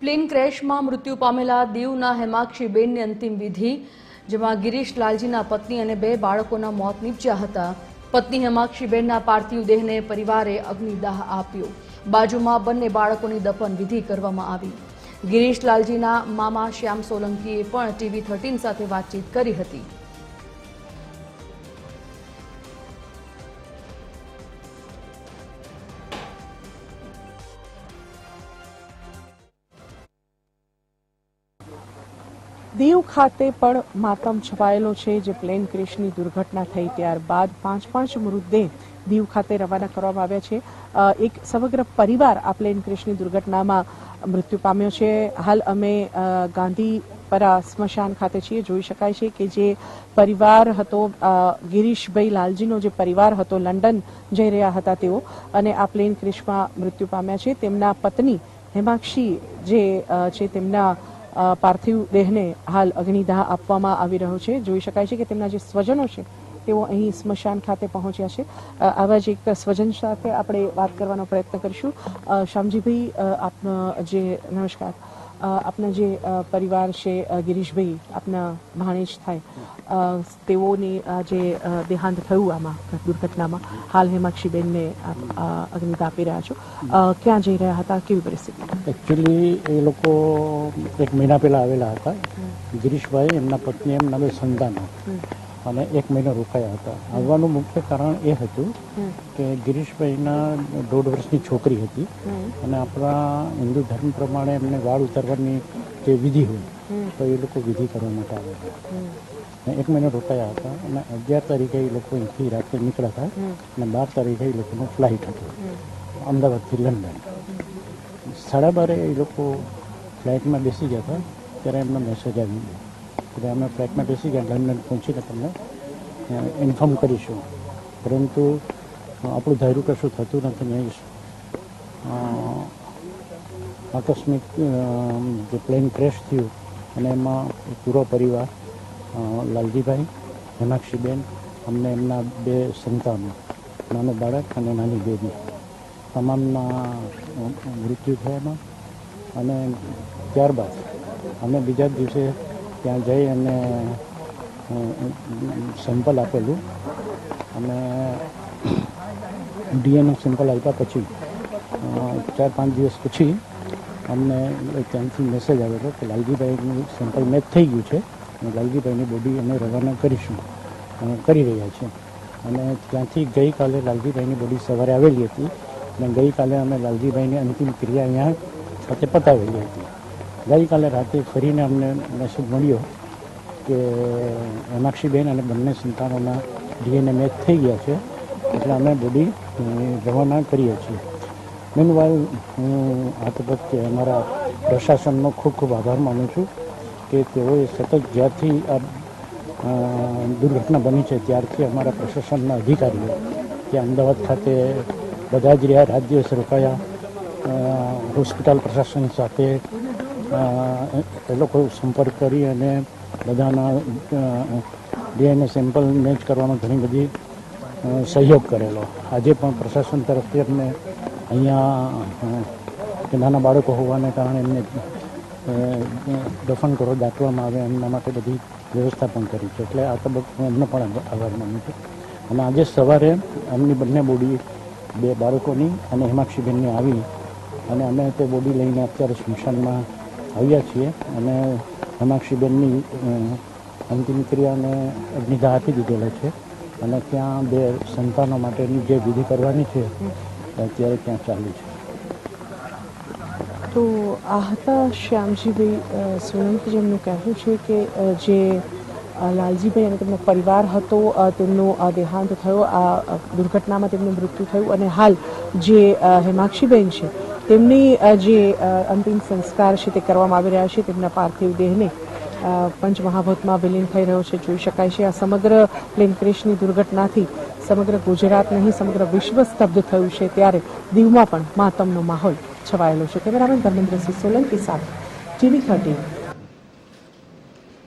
Plane ક્રેશમાં મૃત્યુ પામેલા દીવના હેમાક્ષીબેનની અંતિમ વિધિ, જેમાં ગિરીશ લાલજીના પત્ની અને 2 બાળકોના મોત નીપજ્યા હતા. પત્ની હેમાક્ષીબેનના પાર્થિવ દેહને પરિવારે અગ્નિદાહ આપ્યો. બાજુમાં બંને બાળકોની દફન વિધિ કરવામાં આવી. ગિરીશ લાલજીના મામા શ્યામ સોલંકીએ પણ TV13 સાથે વાતચીત કરી હતી. દીવ ખાતે પણ માતમ છવાયેલો છે. જે પ્લેન ક્રેશની દુર્ઘટના થઈ ત્યારબાદ 5 મૃતદેહ દીવ ખાતે રવાના કરવામાં આવ્યા છે. એક સમગ્ર પરિવાર આ પ્લેન ક્રેશની દુર્ઘટનામાં મૃત્યુ પામ્યો છે. હાલ અમે ગાંધીપરા સ્મશાન ખાતે છીએ. જોઈ શકાય છે કે જે પરિવાર હતો, ગિરીશભાઈ લાલજીનો જે પરિવાર હતો, લંડન જઈ રહ્યા હતા તેઓ, અને આ પ્લેન ક્રેશમાં મૃત્યુ પામ્યા છે. તેમના પત્ની હેમાક્ષી જે છે તેમના પાર્થિવ દેહને હાલ અગ્નિદાહ આપવામાં આવી રહ્યો છે. જોઈ શકાય છે કે તેમના જે સ્વજનો છે તેઓ અહીં સ્મશાન ખાતે પહોંચ્યા છે. આવા જ એક સ્વજન સાથે આપણે વાત કરવાનો પ્રયત્ન કરીશું. શ્યામજીભાઈ, આપનો જે નમસ્કાર, આપના જે પરિવાર છે, ગિરીશભાઈ આપના ભાણેજ થાય, તેઓની જે દેહાંત થયું આમાં દુર્ઘટનામાં, હાલ હેમાક્ષીબેનને અગ્નિદાહ આપી રહ્યા છો. ક્યાં જઈ રહ્યા હતા, કેવી પરિસ્થિતિ? એકચ્યુઅલી એ લોકો 1 મહિના પહેલા આવેલા હતા. ગિરીશભાઈ, એમના પત્ની, એમના 2 સંતાનો, અને 1 મહિનો રોકાયા હતા. આવવાનું મુખ્ય કારણ એ હતું કે ગિરીશભાઈના 1.5 વર્ષની છોકરી હતી, અને આપણા હિન્દુ ધર્મ પ્રમાણે એમને વાળ ઉતારવાની જે વિધિ હોય તો એ લોકો વિધિ કરવા માટે આવેલા. 1 મહિનો રોકાયા હતા, અને 11 તારીખે એ લોકો અહીંથી રાત્રે નીકળ્યા હતા, અને 12 તારીખે એ લોકોનો ફ્લાઇટ હતો અમદાવાદથી લંડન. 12:30 એ લોકો ફ્લાઇટમાં બેસી ગયા હતા ત્યારે એમનો મેસેજ આવી ગયો કે અમે ફ્લાઇટમાં બેસી ગયા, લંડન પહોંચીને તમને ઇન્ફોર્મ કરીશું. પરંતુ આપણું ધાર્યું કશું થતું નથી. નહીં, આકસ્મિક જે પ્લેન ક્રેશ થયું અને એમાં પૂરો પરિવાર, લાલજીભાઈ, હેમાક્ષીબેન, અમને એમના 2 સંતાનો, નાનું બાળક અને નાની બેબી, તમામના મૃત્યુ થયામાં. અને ત્યારબાદ અમે બીજા દિવસે ત્યાં જઈ અને સેમ્પલ આપેલું, અને DNA સેમ્પલ આપ્યા પછી 4-5 દિવસ પછી અમને ત્યાંથી મેસેજ આવેલો કે લાલજીભાઈનું સેમ્પલ મેચ થઈ ગયું છે, અને લાલજીભાઈની બોડી અમે રવાના કરી રહ્યા છીએ. અને ત્યાંથી ગઈકાલે લાલજીભાઈની બોડી સવારે આવેલી હતી, અને ગઈકાલે અમે લાલજીભાઈની અંતિમ ક્રિયા અહીંયા સાથે પતાવેલી હતી. ગઈકાલે રાતે ફરીને અમને મેસેજ મળ્યો કે હેમાક્ષીબેન અને બંને સંતાનોના DNA મેચ થઈ ગયા છે, એટલે અમે બોડી રવાના કરીએ છીએ. મીનવાઇલ હું આ તબક્કે અમારા પ્રશાસનનો ખૂબ ખૂબ આભાર માનું છું કે તેઓએ સતત જ્યારથી આ દુર્ઘટના બની છે ત્યારથી અમારા પ્રશાસનના અધિકારીઓ ત્યાં અમદાવાદ ખાતે બધા જ રહ્યા, રાત દિવસ રોકાયા. હોસ્પિટલ પ્રશાસન સાથે એ લોકો સંપર્ક કરી અને બધાના DNA સેમ્પલ મેચ કરવામાં ઘણી બધી સહયોગ કરેલો. આજે પણ પ્રશાસન તરફથી અમને અહીંયા નાના બાળકો હોવાને કારણે એમને દફન કરો, દાટવામાં આવે, એમના માટે બધી વ્યવસ્થા પણ કરી છે. એટલે આ તબક્કે હું એમનો પણ આભાર માનું છું. અને આજે સવારે એમની બંને બોડી 2 બાળકોની અને હેમાક્ષીબેનની આવી, અને અમે તે બોડી લઈને અત્યારે સ્મશાનમાં આવ્યા છીએ. અને હેમાક્ષીબેનની અંતિમ ક્રિયાને અગ્નિદાહ આપી દીધેલો છે, અને ત્યાં 2 સંતાનો માટેની જે વિધિ કરવાની છે અત્યારે ત્યાં ચાલુ છે. તો આ હતા શ્યામજીભાઈ સોલંકી, જેમનું કહેવું છે કે જે લાલજીભાઈ અને તેમનો પરિવાર હતો તેમનો દેહાંત થયો, આ દુર્ઘટનામાં તેમનું મૃત્યુ થયું, અને હાલ જે હેમાક્ષીબેન છે તેમની જે અંતિમ સંસ્કાર છે તે કરવામાં આવી રહ્યા છે. તેમના પાર્થિવ દેહને પંચમહાભૂતમાં વિલીન થઈ રહ્યો છે. જોઈ શકાય છે આ સમગ્ર પ્લેન ક્રેશની દુર્ઘટનાથી સમગ્ર ગુજરાત નહીં, સમગ્ર વિશ્વ સ્તબ્ધ થયું છે. ત્યારે દીવમાં પણ માતમનો માહોલ છવાયેલો છે. કેમેરામેન ધર્મેન્દ્રસિંહ સોલંકી સાથે TV13